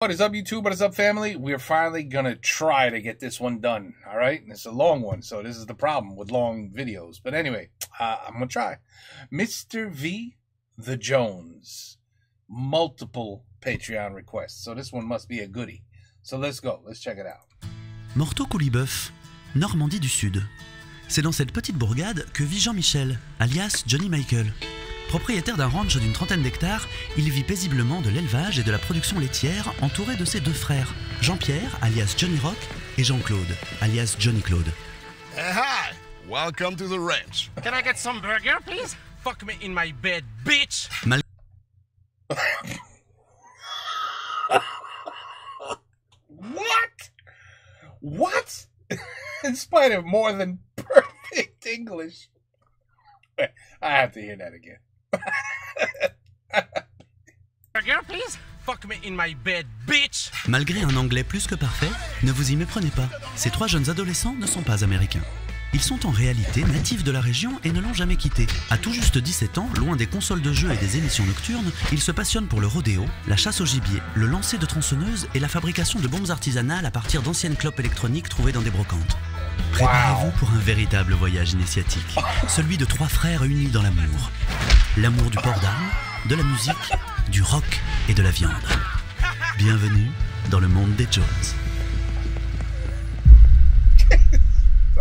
What is up, YouTube? What is up, family? We're finally gonna try to get this one done. All right, and it's a long one, so this is the problem with long videos. But anyway, I'm gonna try. Mr. V. The Jones, multiple Patreon requests, so this one must be a goodie. So let's go. Let's check it out. Morteau-Couliboeuf, Normandie du Sud. C'est dans cette petite bourgade que vit Jean-Michel, alias Johnny Michael. Propriétaire d'un ranch d'une trentaine d'hectares, il vit paisiblement de l'élevage et de la production laitière entouré de ses deux frères, Jean-Pierre, alias Johnny Rock, et Jean-Claude, alias Johnny Claude. Hey, hi! Welcome to the ranch. Can I get some burger, please? Fuck me in my bed, bitch! What? In spite of more than perfect English. I have to hear that again. Burger, please? Fuck me in my bed, bitch! Malgré un anglais plus que parfait, ne vous y méprenez pas, ces trois jeunes adolescents ne sont pas américains. Ils sont en réalité natifs de la région et ne l'ont jamais quitté. À tout juste 17 ans, loin des consoles de jeux et des émissions nocturnes, ils se passionnent pour le rodéo, la chasse au gibier, le lancer de tronçonneuses et la fabrication de bombes artisanales à partir d'anciennes clopes électroniques trouvées dans des brocantes. Préparez-vous pour un véritable voyage initiatique, celui de trois frères unis dans l'amour. L'amour du port d'armes, de la musique, du rock et de la viande. Bienvenue dans le monde des Jones.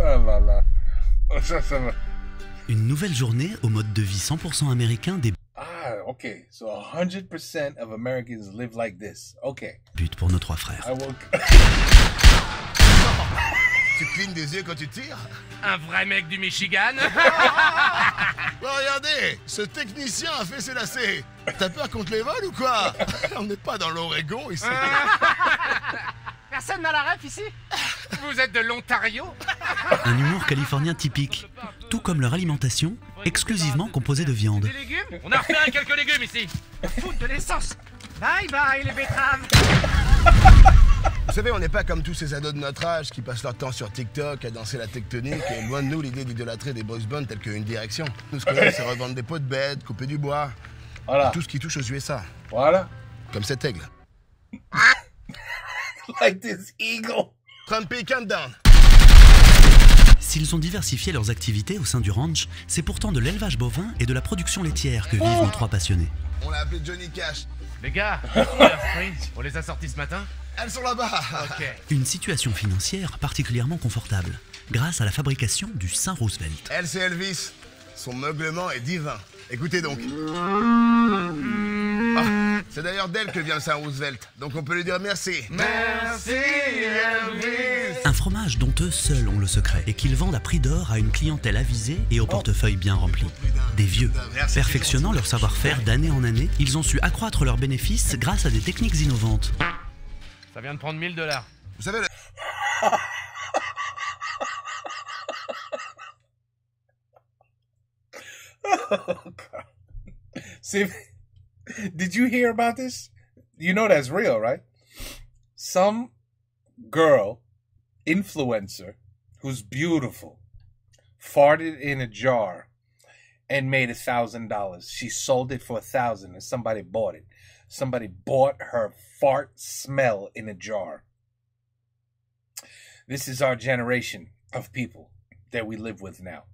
Oh là là. Ça va. Une nouvelle journée au mode de vie 100% américain débute Okay. So 100% of Americans live like this. Okay. pour nos trois frères. I woke... Tu clignes des yeux quand tu tires? Un vrai mec du Michigan? Bon, regardez, ce technicien a fait ses lacets. T'as peur contre les vols ou quoi? On n'est pas dans l'Oregon ici. Personne n'a la ref ici? Vous êtes de l'Ontario? Un humour californien typique, tout comme leur alimentation, exclusivement composée de viande. Des légumes? On a repéré quelques légumes ici. Foutre de l'essence. Bye bye les betteraves. Vous savez, on n'est pas comme tous ces ados de notre âge qui passent leur temps sur TikTok à danser la tectonique et loin de nous l'idée d'idolâtrer des boys bands tels qu'Une Direction. Tout ce qu'on aime, c'est revendre des pots de bêtes, couper du bois. Voilà. Tout ce qui touche aux USA. Voilà. Comme cet aigle. Like this eagle. Trumpy countdown. S'ils ont diversifié leurs activités au sein du ranch, c'est pourtant de l'élevage bovin et de la production laitière que vivent nos trois passionnés. On l'a appelé Johnny Cash. Les gars, on les a sortis ce matin? Elles sont là-bas. Ok. Une situation financière particulièrement confortable, grâce à la fabrication du Saint Roosevelt. Elle, c'est Elvis. Son meuglement est divin. Écoutez donc. Ah, c'est d'ailleurs d'elle que vient le Saint Roosevelt. Donc on peut lui dire merci. Merci Elvis. Un fromage dont eux seuls ont le secret et qu'ils vendent à prix d'or à une clientèle avisée et au portefeuille bien rempli. Des vieux. Perfectionnant leur savoir-faire d'année en année, ils ont su accroître leurs bénéfices grâce à des techniques innovantes. Ça vient de prendre $1000. Vous savez, Oh, God. See, did you hear about this? You know that's real, right? Some girl, influencer, who's beautiful, farted in a jar and made $1,000. She sold it for $1,000 and somebody bought it. Somebody bought her fart smell in a jar. This is our generation of people that we live with now.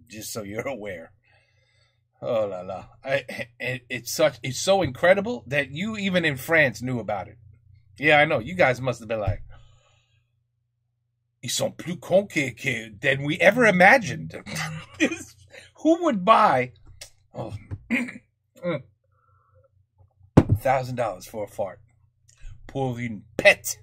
Just so you're aware. Oh la la! It's so incredible that you even in France knew about it. Yeah, I know. You guys must have been like, ils sont plus cons than we ever imagined. Who would buy $1,000 for a fart pour une pète?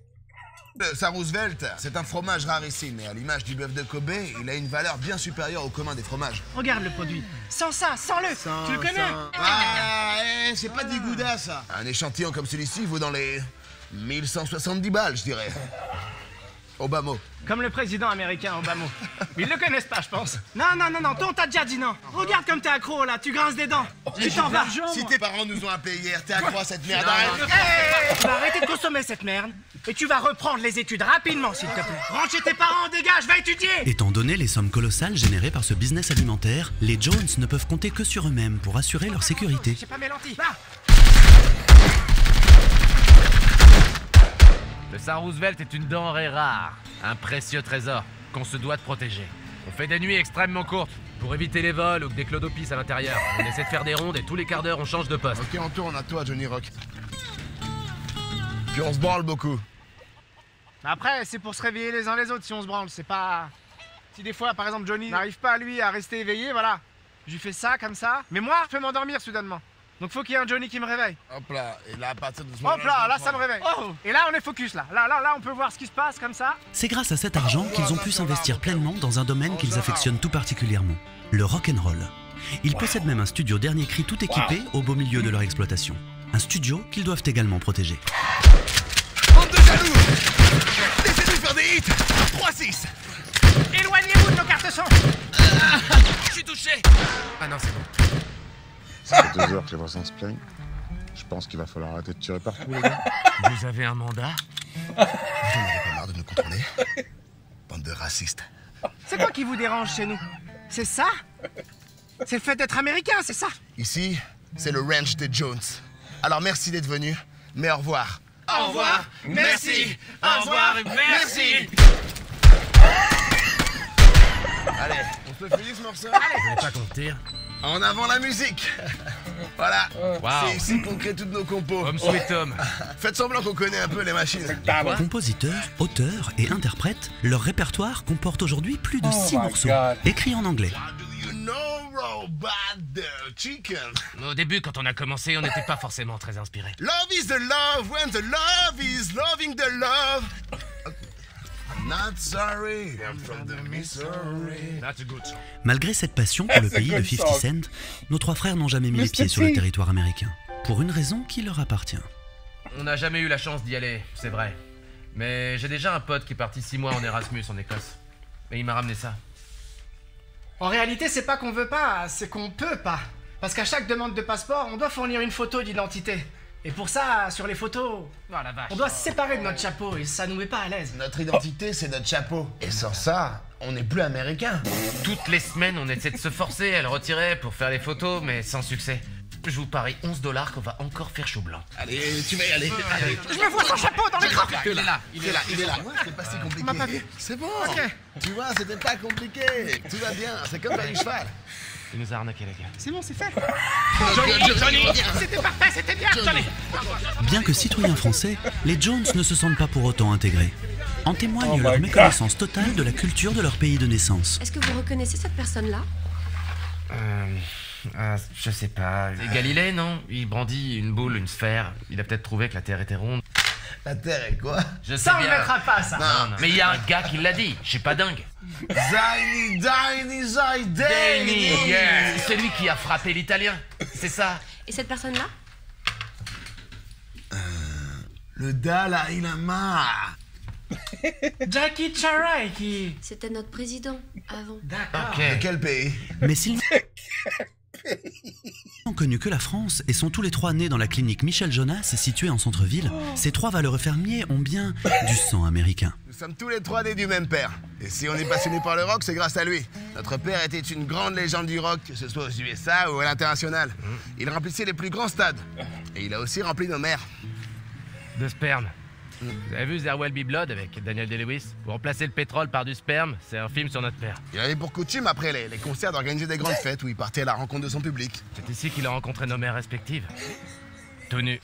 le Saint Roosevelt, c'est un fromage rarissime. Et à l'image du bœuf de Kobe, il a une valeur bien supérieure au commun des fromages. Regarde le produit. Sans ça, sans-le. Tu le connais? C'est pas du gouda, ça. Un échantillon comme celui-ci vaut dans les 1170 balles, je dirais. Obama. Comme le président américain Obama. Ils le connaissent pas, je pense. Non, toi on t'a déjà dit non. Regarde comme t'es accro là, tu grinces des dents. Tu t'en vas. Si tes parents nous ont appelés hier, t'es accro à cette merde. Tu vas arrêter de consommer cette merde et tu vas reprendre les études rapidement, s'il te plaît. Rentre chez tes parents, dégage, va étudier. Étant donné les sommes colossales générées par ce business alimentaire, les Jones ne peuvent compter que sur eux-mêmes pour assurer leur sécurité. J'ai pas mes lentilles. Va. Le Saint Roosevelt est une denrée rare, un précieux trésor qu'on se doit de protéger. On fait des nuits extrêmement courtes pour éviter les vols ou que des clodos pissent à l'intérieur. On essaie de faire des rondes et tous les quarts d'heure on change de poste. Ok, on tourne à toi, Johnny Rock. Puis on se branle beaucoup. Après, c'est pour se réveiller les uns les autres si on se branle, c'est pas... Si des fois, par exemple, Johnny n'arrive pas, lui, à rester éveillé, voilà. Je lui fais ça, comme ça. Mais moi, je peux m'endormir soudainement. Donc faut qu'il y ait un Johnny qui me réveille. Hop là, et là, à partir de ce moment-là... Hop là, ça me réveille. Oh. Et là, on est focus, là. Là, on peut voir ce qui se passe, comme ça. C'est grâce à cet argent qu'ils ont pu s'investir pleinement dans un domaine qu'ils affectionnent tout particulièrement, le rock'n'roll. Ils possèdent même un studio dernier cri tout équipé au beau milieu de leur exploitation. Un studio qu'ils doivent également protéger. Bande de jaloux! Laissez-nous faire des hits! 3-6! Éloignez-vous de nos cartes son. Je suis touché. Ah non, c'est bon. Ça fait 2 heures que les voisins se plaignent. Je pense qu'il va falloir arrêter de tirer partout, les gars. Vous avez un mandat? Vous en avez pas marre de nous contrôler? Bande de racistes. C'est quoi qui vous dérange chez nous? C'est ça? C'est le fait d'être américain, c'est ça? Ici, c'est le ranch des Jones. Alors merci d'être venu, mais au revoir. Au revoir, merci. Au revoir, merci. Allez, on se finit ce morceau? Vous voulez pas qu'on tire? En avant la musique. Voilà, Wow. c'est ici qu'on crée toutes nos compos. Homme sweet homme. Faites semblant qu'on connaît un peu les machines. Compositeurs, auteurs et interprètes, leur répertoire comporte aujourd'hui plus de 6 my morceaux, God. écrits en anglais. You know Robot the Chicken. Au début, quand on a commencé, on n'était pas forcément très inspirés. Love is the love when the love is loving the love. I'm not sorry, I'm from the Missouri. That's a good song. Malgré cette passion pour le That's a pays de good 50 song. Cent, nos 3 frères n'ont jamais mis les Mr. pieds sur le T. territoire américain, pour une raison qui leur appartient. On n'a jamais eu la chance d'y aller, c'est vrai. Mais j'ai déjà un pote qui est parti 6 mois en Erasmus en Écosse. Et il m'a ramené ça. En réalité, c'est pas qu'on veut pas, c'est qu'on peut pas. Parce qu'à chaque demande de passeport, on doit fournir une photo d'identité. Et pour ça, sur les photos, Oh la vache. on doit se séparer de notre chapeau et ça nous met pas à l'aise. Notre identité, c'est notre chapeau. Et sans ça, on n'est plus américain. Toutes les semaines, on essaie de se forcer à le retirer pour faire les photos, mais sans succès. Je vous parie $11 qu'on va encore faire chou blanc. Allez, tu vas y aller. Allez. Je me vois sans chapeau dans l'écran. Il est là, Il est là. Ouais, c'est pas si compliqué. m'a pas vu. C'est bon. Ok. Tu vois, c'était pas compliqué. Tout va bien. C'est comme faire du cheval. Il nous a arnaqué, les gars. C'est bon, c'est fait. Johnny, C'était parfait, c'était bien, Johnny. Bien que citoyens français, les Jones ne se sentent pas pour autant intégrés. En témoigne Oh my leur God. méconnaissance totale de la culture de leur pays de naissance. Est-ce que vous reconnaissez cette personne-là? Je sais pas. C'est Galilée, non? Il brandit une boule, une sphère. Il a peut-être trouvé que la Terre était ronde. La terre est quoi? Je sais Ça, on le bien. mettra pas, ça. Non, mais il y a un gars qui l'a dit. Je suis pas dingue. Ziny, Ziny, Yeah. C'est lui qui a frappé l'Italien. C'est ça. Et cette personne-là? Le Dalai Lama. Jackie Charai qui... C'était notre président avant. D'accord. Ok. De quel pays? Mais s'ils n'ont connu que la France et sont tous les 3 nés dans la clinique Michel Jonas située en centre-ville, ces 3 valeureux fermiers ont bien du sang américain. Nous sommes tous les 3 nés du même père. Et si on est passionné par le rock, c'est grâce à lui. Notre père était une grande légende du rock, que ce soit aux USA ou à l'international. Il remplissait les plus grands stades. Et il a aussi rempli nos mers. De sperme. Vous avez vu There Will Be Blood avec Daniel Day-Lewis? Pour remplacer le pétrole par du sperme, c'est un film sur notre père. Il avait pour coutume, après les concerts, d'organiser des grandes fêtes où il partait à la rencontre de son public. C'est ici qu'il a rencontré nos mères respectives. Tout nu.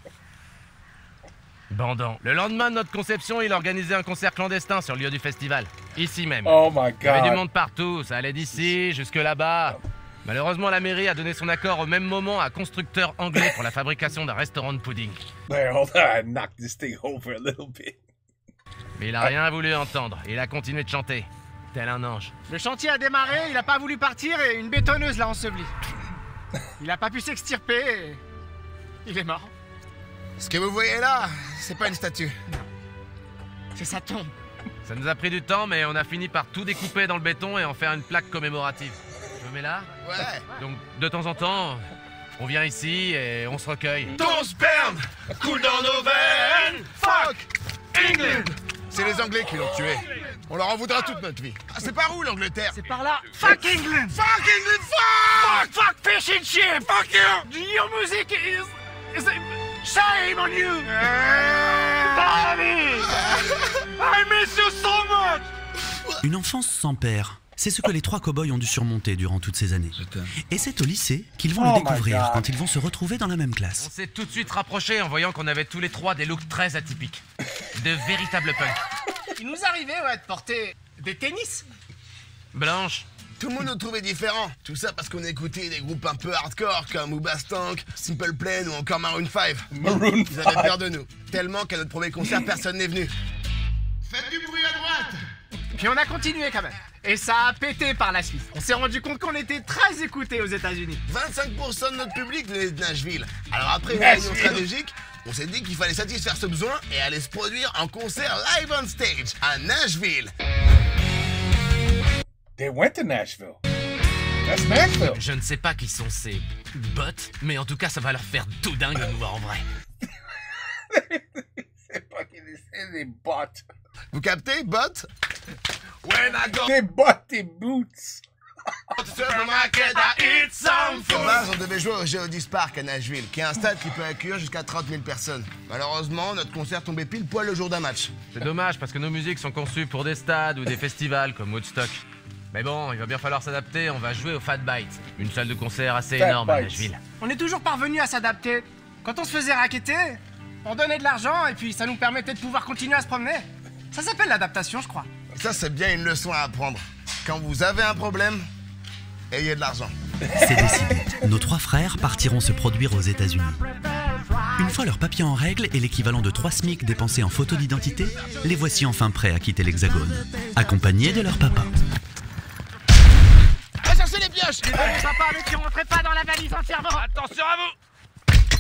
Bandant. Le lendemain de notre conception, il organisait un concert clandestin sur le lieu du festival. Ici même. Oh my Il y avait du God. monde partout, ça allait d'ici jusque là-bas. Malheureusement, la mairie a donné son accord au même moment à un constructeur anglais pour la fabrication d'un restaurant de pudding. There, hold on. I knocked this thing over a little bit. Mais il a rien voulu entendre, et il a continué de chanter. Tel un ange. Le chantier a démarré, il a pas voulu partir et une bétonneuse l'a enseveli. Il a pas pu s'extirper et... il est mort. Ce que vous voyez là, c'est pas une statue. C'est sa tombe. Ça nous a pris du temps, mais on a fini par tout découper dans le béton et en faire une plaque commémorative. Je me mets là. Ouais. Donc, de temps en temps, on vient ici et on se recueille. Ton sperme coule dans nos veines. Fuck England. C'est les Anglais qui l'ont tué. On leur en voudra toute notre vie. Ah, c'est par où l'Angleterre? C'est par là. Fuck England! Fuck England, fuck! Fuck fish and shit! Fuck you! Your music is a shame on you! Bobby! Une enfance sans père. C'est ce que les 3 cow-boys ont dû surmonter durant toutes ces années. Et c'est au lycée qu'ils vont Oh le my découvrir God. quand ils vont se retrouver dans la même On classe. s'est tout de suite rapprochés en voyant qu'on avait tous les 3 des looks très atypiques. De véritables punks. Il nous arrivait, ouais, de porter des tennis. Blanche, Tout le monde nous trouvait différents. Tout ça parce qu'on écoutait des groupes un peu hardcore comme Ubastank, Simple Plan ou encore Maroon 5. Maroon Ils avaient 5. peur de nous. Tellement qu'à notre premier concert, personne n'est venu. Faites du bruit à droite! Puis on a continué quand même. Et ça a pété par la suite. On s'est rendu compte qu'on était très écoutés aux États-Unis. 25% de notre public venait de Nashville. Alors après une réunion stratégique, on s'est dit qu'il fallait satisfaire ce besoin et aller se produire en concert live on stage à Nashville. They went to Nashville. That's Nashville. je ne sais pas qui sont ces bots, mais en tout cas ça va leur faire tout dingue de nous voir en vrai. C'est fucking insane. They bought. Vous captez, bot? When I go They bought their boots. to the market, I eat some food. De base, on devait jouer au Geodis Park à Nashville, qui est un stade qui peut accueillir jusqu'à 30 000 personnes. Malheureusement, notre concert tombait pile poil le jour d'un match. C'est dommage parce que nos musiques sont conçues pour des stades ou des festivals comme Woodstock. Mais bon, il va bien falloir s'adapter, on va jouer au Fat Bite, une salle de concert assez Fat énorme à Bites. Nashville. On est toujours parvenu à s'adapter. Quand on se faisait racketter, on donnait de l'argent et puis ça nous permettait de pouvoir continuer à se promener. Ça s'appelle l'adaptation, je crois. Ça, c'est bien une leçon à apprendre. Quand vous avez un problème, ayez de l'argent. C'est décidé. Nos 3 frères partiront se produire aux États-Unis. Une fois leurs papiers en règle et l'équivalent de 3 SMIC dépensés en photo d'identité, les voici enfin prêts à quitter l'Hexagone, accompagnés de leur papa. Va chercher les pioches! Papa, mais tu rentrais pas dans la valise entièrement. Attention à vous!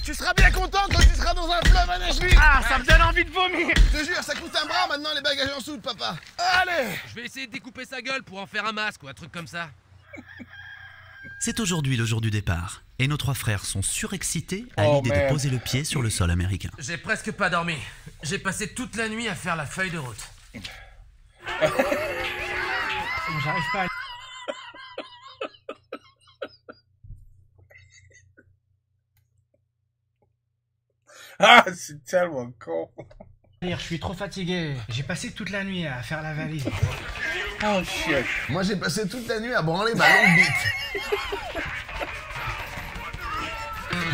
Tu seras bien content quand tu seras dans un fleuve à Nashville! Ah, ça me donne envie de vomir. Je te jure, ça coûte un bras maintenant les bagages en soude, papa! Allez! Je vais essayer de découper sa gueule pour en faire un masque ou un truc comme ça. C'est aujourd'hui le jour du départ, et nos 3 frères sont surexcités à Oh, l'idée de man. poser le pied sur le sol américain. J'ai presque pas dormi. J'ai passé toute la nuit à faire la feuille de route. J'arrive pas à... Ah, c'est tellement con. Je suis trop fatigué. J'ai passé toute la nuit à faire la valise. Oh shit. Moi, j'ai passé toute la nuit à branler ma longue bite.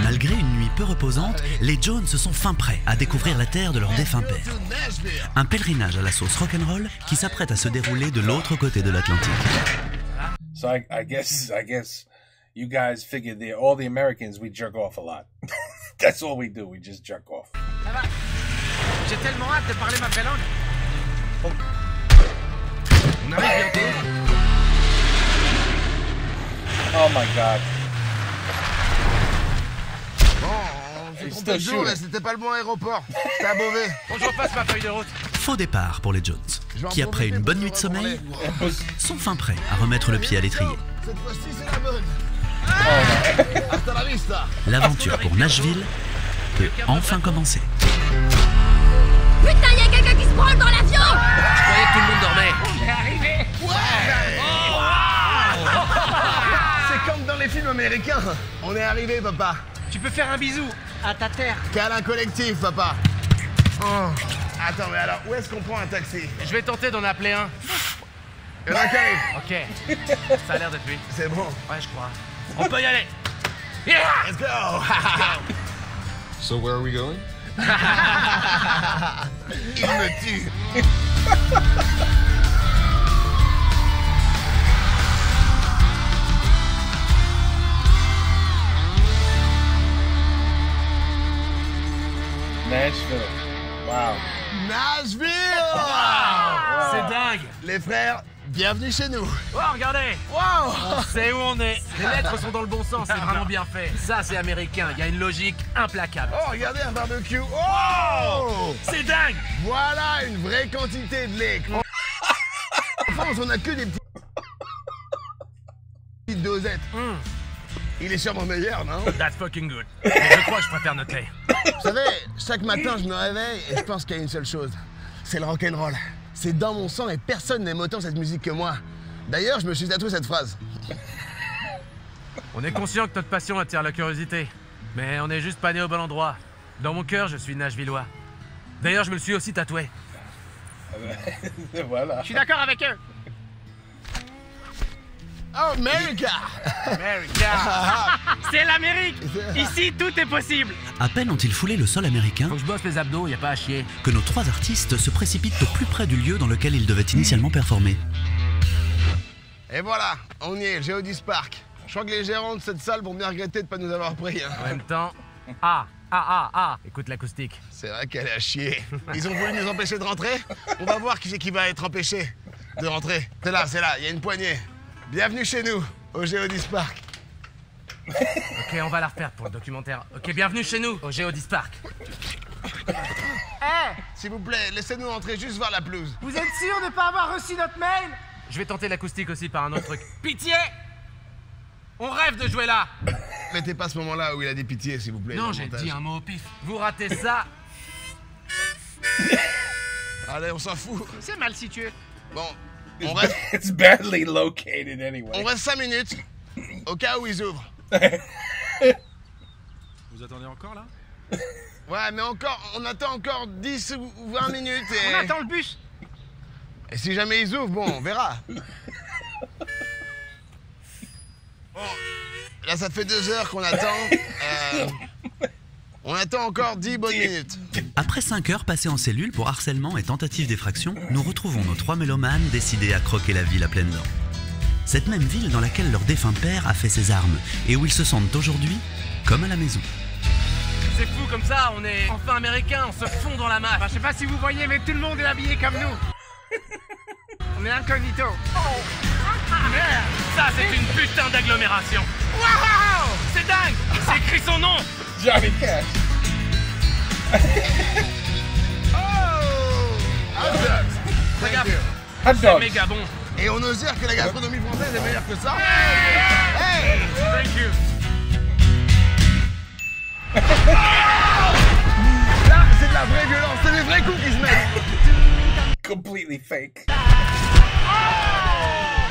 Malgré une nuit peu reposante, les Jones se sont fin prêts à découvrir la terre de leur défunt père. Un pèlerinage à la sauce rock'n'roll qui s'apprête à se dérouler de l'autre côté de l'Atlantique. So I guess you guys figured that all the Americans we jerk off a lot. That's all we do. We just jerk off. Ça va. J'ai tellement hâte de parler ma vraie langue. On arrive bientôt. Oh my god. Bon, on s'est It's trompé de still jour, là, shooting. c'était pas le bon aéroport. C'était à Beauvais. Faut que je refasse ma feuille de route. Faux départ pour les Jones, Je vais en qui après profiter une pour bonne me nuit de sommeil, rebranler. sont fin prêts à remettre le pied à l'étrier. Cette fois-ci, c'est la bonne. Hasta la vista. L'aventure pour Nashville peut enfin commencer. Putain, y'a quelqu'un qui se branle dans l'avion! Je croyais que tout le monde dormait. C'est comme dans les films américains. On est arrivé, papa. Tu peux faire un bisou à ta terre. Câlin collectif, papa. Oh. Attends, mais alors, où est-ce qu'on prend un taxi? Je vais tenter d'en appeler un. Il y en a qui arrive. Ok. Ça a l'air d'être lui. C'est bon. Ouais, je crois. On peut y aller. Let's go. So where are we going? Il me tue. Nashville. Wow. Nashville. C'est dingue. Les frères, bienvenue chez nous. Oh, regardez. Wow. On sait où on est. Les lettres sont dans le bon sens, c'est vraiment bien fait. Ça, c'est américain. Il y a une logique implacable. Oh, regardez un barbecue. Oh. C'est dingue. Voilà une vraie quantité de lait. En France, on a que des petites dosettes. Il est sûrement meilleur, non? That's fucking good. Mais je crois que je préfère notre lait. Vous savez, chaque matin, je me réveille et je pense qu'il y a une seule chose. C'est le rock'n'roll. C'est dans mon sang et personne n'aime autant cette musique que moi. D'ailleurs, je me suis tatoué cette phrase. On est conscient que notre passion attire la curiosité. Mais on est juste pas né au bon endroit. Dans mon cœur, je suis Nashvillois. D'ailleurs, je me le suis aussi tatoué. Voilà. Je suis d'accord avec eux. Oh, America! C'est l'Amérique. Ici, tout est possible. À peine ont-ils foulé le sol américain Faut que je bosse les abdos, y a pas à chier. que nos trois artistes se précipitent au plus près du lieu dans lequel ils devaient initialement performer. Et voilà, on y est, Geodis Park. Je crois que les gérants de cette salle vont bien regretter de pas nous avoir pris. Hein. En même temps... Écoute l'acoustique. C'est vrai qu'elle est à chier. Ils ont voulu nous empêcher de rentrer. On va voir qui c'est qui va être empêché de rentrer. C'est là, il y a une poignée. Bienvenue chez nous, au Geodis Park. Ok, on va la refaire pour le documentaire. Ok, bienvenue chez nous, au Geodis Park. S'il vous plaît, laissez-nous entrer juste voir la pelouse. Vous êtes sûr de ne pas avoir reçu notre mail? Je vais tenter l'acoustique aussi par un autre truc. Pitié! On rêve de jouer là! Mettez pas ce moment-là où il a des pitiés, s'il vous plaît. Non, j'ai dit un mot au pif. Vous ratez ça. Allez, on s'en fout. C'est mal situé. Bon, on reste, It's badly located anyway. on reste 5 minutes, au cas où ils ouvrent. Vous attendez encore là? Ouais, mais on attend encore 10 ou 20 minutes et... On attend le bus. Et si jamais ils ouvrent, bon, on verra. Bon, là, ça fait 2 heures qu'on attend. On attend encore 10 bonnes minutes. Après 5 heures passées en cellule pour harcèlement et tentative d'effraction, nous retrouvons nos 3 mélomanes décidés à croquer la ville à pleines dents. Cette même ville dans laquelle leur défunt père a fait ses armes et où ils se sentent aujourd'hui comme à la maison. C'est fou comme ça, on est enfin américains, on se fond dans la masse. Je sais pas si vous voyez, mais tout le monde est habillé comme nous. On est incognito. Merde, ça c'est une putain d'agglomération. Waouh, c'est dingue. C'est écrit son nom. Johnny Cash. Thank you. Hot C'est dog. méga bon. Et on ose dire que la gastronomie française est meilleure que ça. Hey, thank you. Là, c'est de la vraie violence, c'est des vrais coups qui se mettent. Completely fake.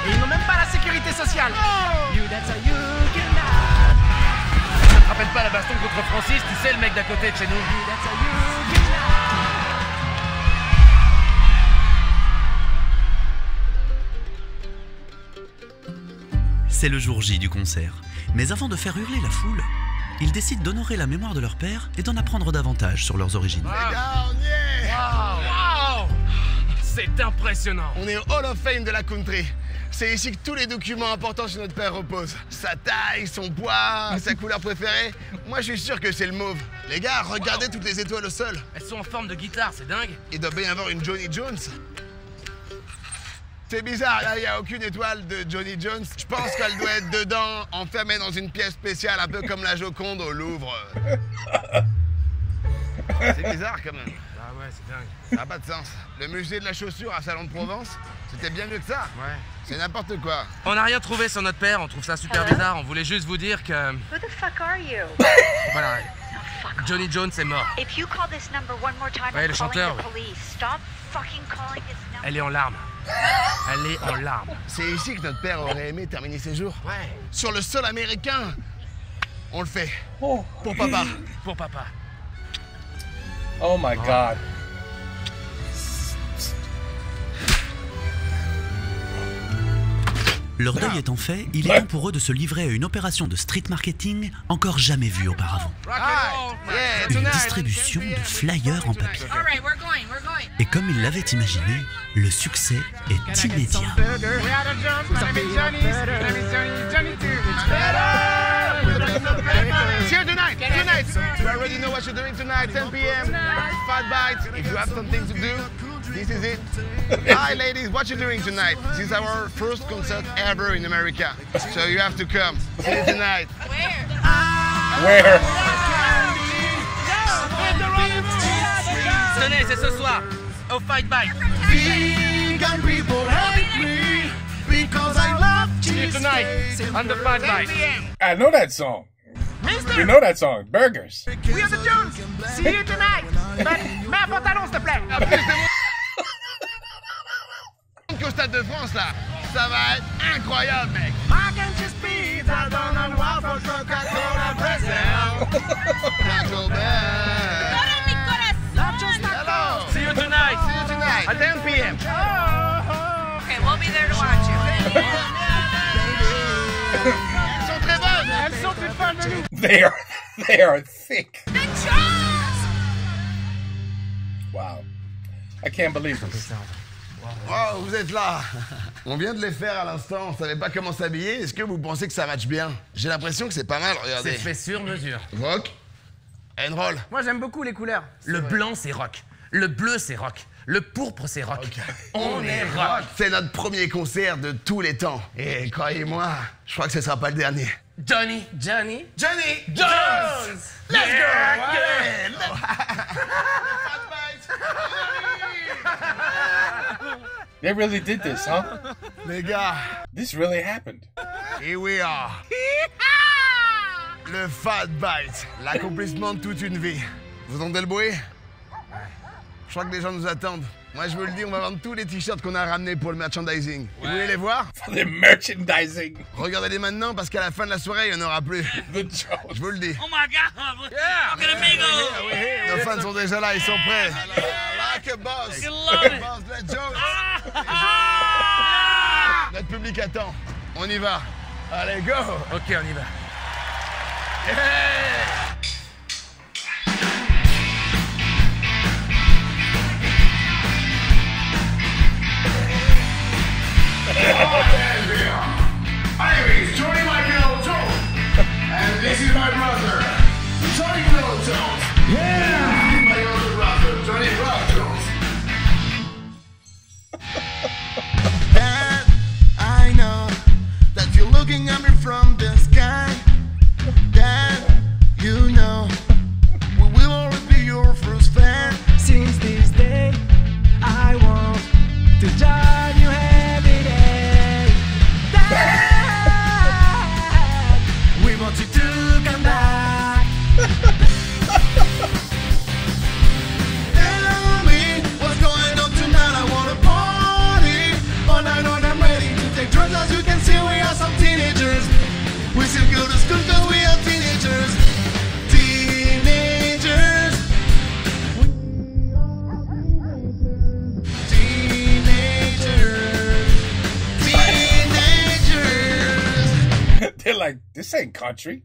Et ils n'ont même pas la sécurité sociale. Tu te rappelles pas la baston contre Francis, tu sais le mec d'à côté de chez nous. C'est le jour J du concert. Mais avant de faire hurler la foule, ils décident d'honorer la mémoire de leur père et d'en apprendre davantage sur leurs origines. Les gars, on y est. Wow. C'est impressionnant. On est au Hall of Fame de la country. C'est ici que tous les documents importants sur notre père reposent. Sa taille, son poids, sa couleur préférée. Moi, je suis sûr que c'est le mauve. Les gars, regardez toutes les étoiles au sol. Elles sont en forme de guitare, c'est dingue. Il doit bien y avoir une Johnny Jones. C'est bizarre, là, il n'y a aucune étoile de Johnny Jones. Je pense qu'elle doit être dedans, enfermée dans une pièce spéciale, un peu comme la Joconde au Louvre. C'est bizarre, quand même. Ah ouais, c'est dingue. Ça n'a pas de sens. Le musée de la chaussure à Salon de Provence, c'était bien mieux que ça. Ouais. C'est n'importe quoi. On n'a rien trouvé sur notre père, on trouve ça super bizarre. On voulait juste vous dire que... Who the fuck are you? Voilà, Johnny Jones est mort. If you call this number one more time, Ouais, I'm le calling chanteur, the police. Stop fucking calling this number. Elle est en larmes. Elle est en larmes. C'est ici que notre père aurait aimé terminer ses jours. Ouais. Sur le sol américain. On le fait. Oh, Pour papa. Pour papa. oh my God. Leur deuil étant fait, il est temps pour eux de se livrer à une opération de street marketing encore jamais vue auparavant. Yeah, Une tonight. distribution de flyers en papier. Et comme ils l'avaient imaginé, le succès est immédiat. We are the Jones, my name is Johnny. My name is Johnny too. It's See you tonight. Tonight. You already know what you're doing tonight. 10 p.m. Fat Bites. If you have something to do, this is it. Hi, ladies. What you doing tonight? This is our first concert ever in America. So you have to come. See you tonight. Where? Tenez, c'est ce soir. Au Fight Bite. See you tonight. On the Fight Bite. I know that song. You know that song, Burgers. We are the Jones. See you tonight. Mets un pantalon, s'il te plaît. Au Stade de France, là, ça va être incroyable, mec. Hello. See you tonight. See you tonight. At 10 p.m. Okay, we'll be there to watch you. Elles sont très bonnes. Elles sont plus folles de nous. They are thick. Wow. I can't believe this. Oh, vous êtes là. On vient de les faire à l'instant, on savait pas comment s'habiller. Est-ce que vous pensez que ça match bien? J'ai l'impression que c'est pas mal, regardez. C'est fait sur mesure. Rock and roll. Moi, j'aime beaucoup les couleurs. Le blanc, c'est rock. Le bleu, c'est rock. Le pourpre, c'est rock. Okay. On est rock. C'est notre premier concert de tous les temps. Et croyez-moi, je crois que ce sera pas le dernier. Johnny Jones! Let's go! They really did this, huh? Les gars, This really happened. here we are. Le Fat Bite, l'accomplissement de toute une vie. Vous entendez le bruit? Je crois que les gens nous attendent. Moi, je vous le dis, on va vendre tous les t-shirts qu'on a ramenés pour le merchandising. Vous voulez les voir? For the merchandising. Regardez-les maintenant parce qu'à la fin de la soirée, il n'y en aura plus. Good job. Je vous le dis. Oh my god! Fucking amigo! Nos fans sont déjà là, ils sont prêts. Like a boss. You love it. Boss, let's go. Notre public attend. On y va. Allez, go. Ok, on y va. My name is Tony Michael Jones, and this is my brother, Tony Will Jones. Yeah! My older brother, Tony Rock Jones. Dad, I know that you're looking at me from the sky. Dad, you know we will always be your first fan. Since this day, I want to join you every day. Dad, we want you to come back. Tell me what's going on tonight. I wanna party all night long. I'm ready to take drugs. As you can see, we are some teenagers. We still go to school 'cause we are teenagers. Teenagers. Teenagers. Teenagers. They're like, this ain't country.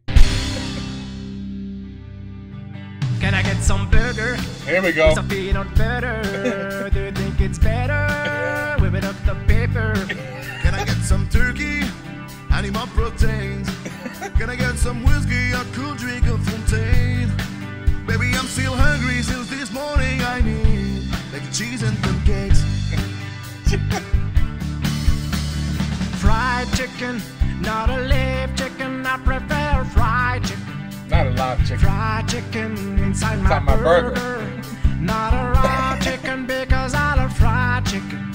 Can I get some burger? Here we go. Some peanut butter. Do you think it's better? Whip it up the paper. Can I get some turkey? I need more proteins. Can I get some whiskey? A cool drink of Fontaine. Baby, I'm still hungry since this morning. I need like cheese and pancakes. Fried chicken, not a live chicken. I prefer fried chicken. Not a live chicken. Fried chicken inside my my burger. burger. Not a raw chicken because I love fried chicken.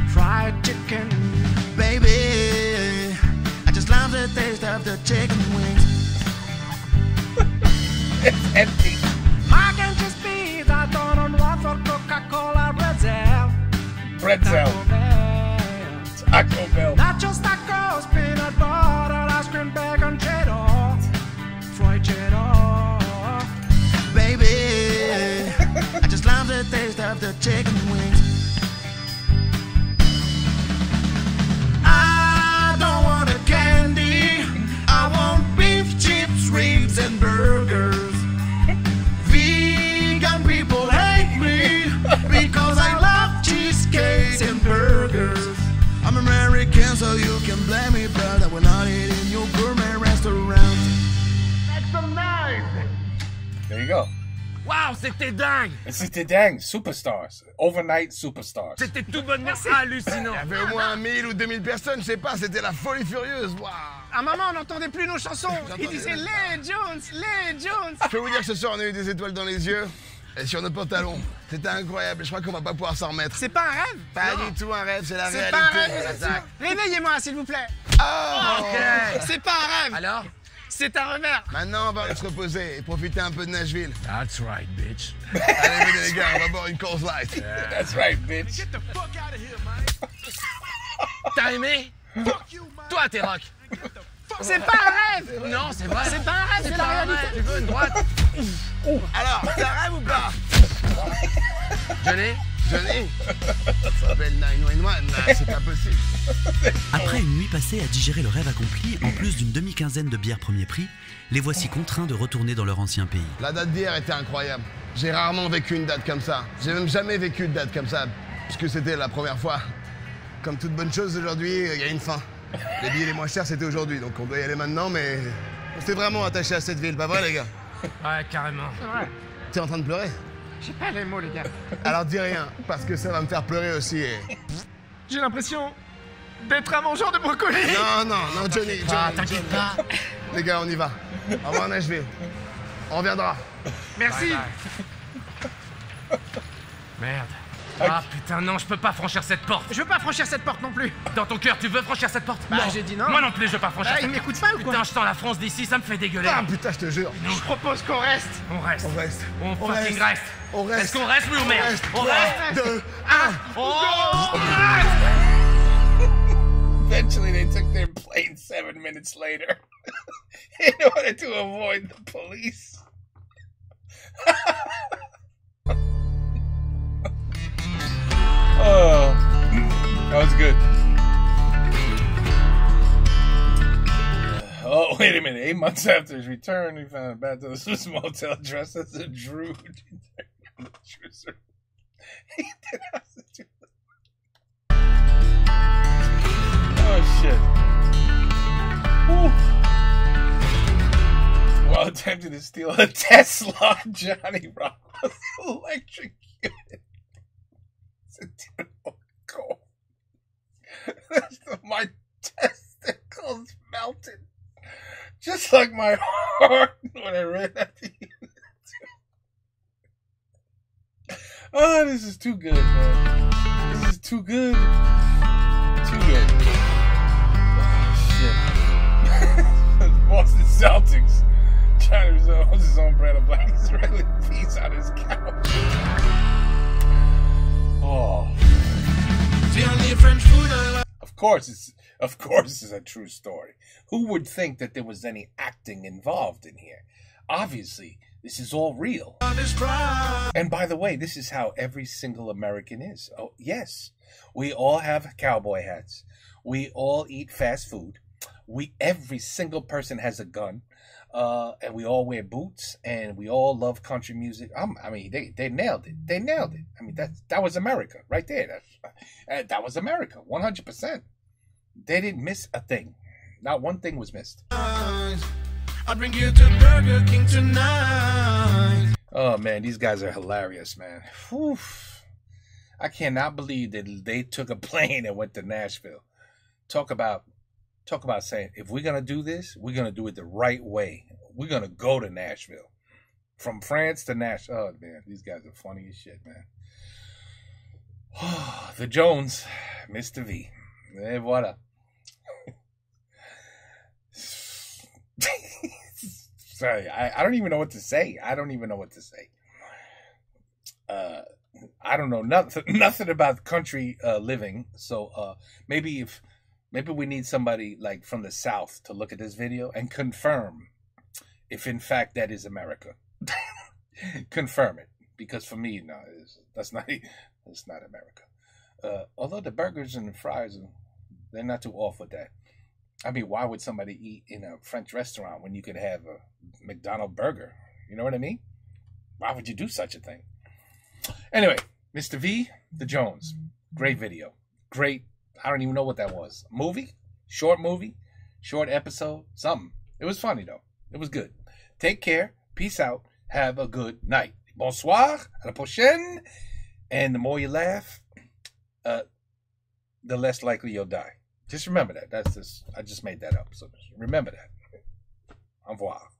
Fried chicken. Baby, I just love the taste of the chicken wings. It's empty. Mac and cheese pizza, donut, waffle, Coca-Cola, Brazil. Pretzel. Taco Bell. Taco Bell. Nachos, tacos, peanut butter, ice cream, bacon, cheddar. Fried cheddar. Baby, I just love the taste of the chicken wings. I don't want a candy. I want beef, chips, ribs, and burgers. Vegan people hate me because I love cheesecakes and burgers. I'm American, so you can blame me, but I will not eat in your gourmet restaurant. Make some noise! There you go. Waouh, c'était dingue! C'était dingue. Superstars. Overnight superstars. C'était tout bonnement hallucinant. Il y avait au moins 1000 ou 2000 personnes, je sais pas, c'était la folie furieuse. Waouh! À un moment, on n'entendait plus nos chansons. Il disait les Jones, les Jones. Je peux vous dire que ce soir, on a eu des étoiles dans les yeux et sur nos pantalons. C'était incroyable, je crois qu'on va pas pouvoir s'en remettre. C'est pas un rêve? Pas Non. du tout un rêve, c'est la C'est réalité. pas un rêve, vous êtes sûr? Réveillez-moi, s'il vous plaît. Oh! Ok. C'est pas un rêve. Alors? C'est un revers. Maintenant, on va se reposer et profiter un peu de Nashville. That's right, bitch. Allez, venez les gars, on va boire une Coors Light. That's right, bitch. T'as aimé? Toi, t'es rock. C'est pas un rêve. Non, c'est vrai. C'est pas un rêve, c'est la pas un réalité. rêve. Tu veux une droite? Alors, c'est un rêve ou pas? Johnny, Johnny, ça s'appelle 911, là, c'est pas possible. Après une nuit passée à digérer le rêve accompli, en plus d'une demi-quinzaine de bières premier prix, les voici contraints de retourner dans leur ancien pays. La date d'hier était incroyable. J'ai rarement vécu une date comme ça. J'ai même jamais vécu de date comme ça, puisque c'était la première fois. Comme toute bonne chose aujourd'hui, il y a une fin. Les billets les moins chers, c'était aujourd'hui, donc on doit y aller maintenant, mais on s'est vraiment attaché à cette ville, pas vrai, les gars? Ouais, carrément. C'est vrai. T'es en train de pleurer? J'ai pas les mots, les gars. Alors dis rien, parce que ça va me faire pleurer aussi. Et... J'ai l'impression d'être un mangeur de brocolis. Non, Johnny, T'inquiète pas. Les gars, on y va. Au revoir, Nashville. On reviendra. Merci. Bye. Merde. Ah putain, non, je peux pas franchir cette porte. Je veux pas franchir cette porte non plus. Dans ton cœur, tu veux franchir cette porte? Bah, j'ai dit non. Moi non plus, je veux pas franchir Bah, cette il porte. m'écoute pas ou quoi? Putain, je sens la France d'ici, ça me fait dégueuler. Ah putain, je te jure. Je propose qu'on reste. On reste. On reste. On On fucking reste. reste. On reste. Est-ce qu'on reste, oui ou merde? On reste. 2, 1. On Eventually, they took their plane 7 minutes later in order to avoid the police. Oh, that was good. Oh, wait a minute. 8 months after his return, he found a back to the Swiss motel dressed as a Drew. He did have to do that. Oh, shit. Woo. While attempting to steal a Tesla, Johnny Rock was electrocuted. Oh, God. My testicles melted. Just like my heart when I read that to you. Oh, this is too good, man. This is too good. Too good. Oh, shit. Boston Celtics. Johnny owns his own brand of black Israeli peace on his couch. Oh. Of course it's a true story. Who would think that there was any acting involved in here? Obviously, this is all real. And by the way, this is how every single American is. Oh, yes. We all have cowboy hats. We all eat fast food. Every single person has a gun. And we all wear boots, and we all love country music. I mean, they nailed it. They nailed it. I mean, that was America right there. That was America, 100%. They didn't miss a thing. Not one thing was missed. I'll bring you to Burger King tonight. Oh, man, these guys are hilarious, man. Whew. I cannot believe that they took a plane and went to Nashville. Talk about saying, if we're going to do this, we're going to do it the right way. We're going to go to Nashville. From France to Nashville. Oh, man, these guys are funny as shit, man. The Jones, Mr. V. Et voilà. Sorry, I don't even know what to say. I don't know nothing about country living. So maybe we need somebody like from the South to look at this video and confirm if in fact that is America. Confirm it, because for me, no, it's not America. Although the burgers and the fries, they're not too off with that. I mean, why would somebody eat in a French restaurant when you could have a McDonald's burger? You know what I mean? Why would you do such a thing? Anyway, Mr. V, The Jones. Great video. Great. I don't even know what that was. Movie? Short episode? Something. It was funny, though. It was good. Take care. Peace out. Have a good night. Bonsoir. À la prochaine. And the more you laugh, the less likely you'll die. Just remember that. I just made that up. So remember that. Au revoir.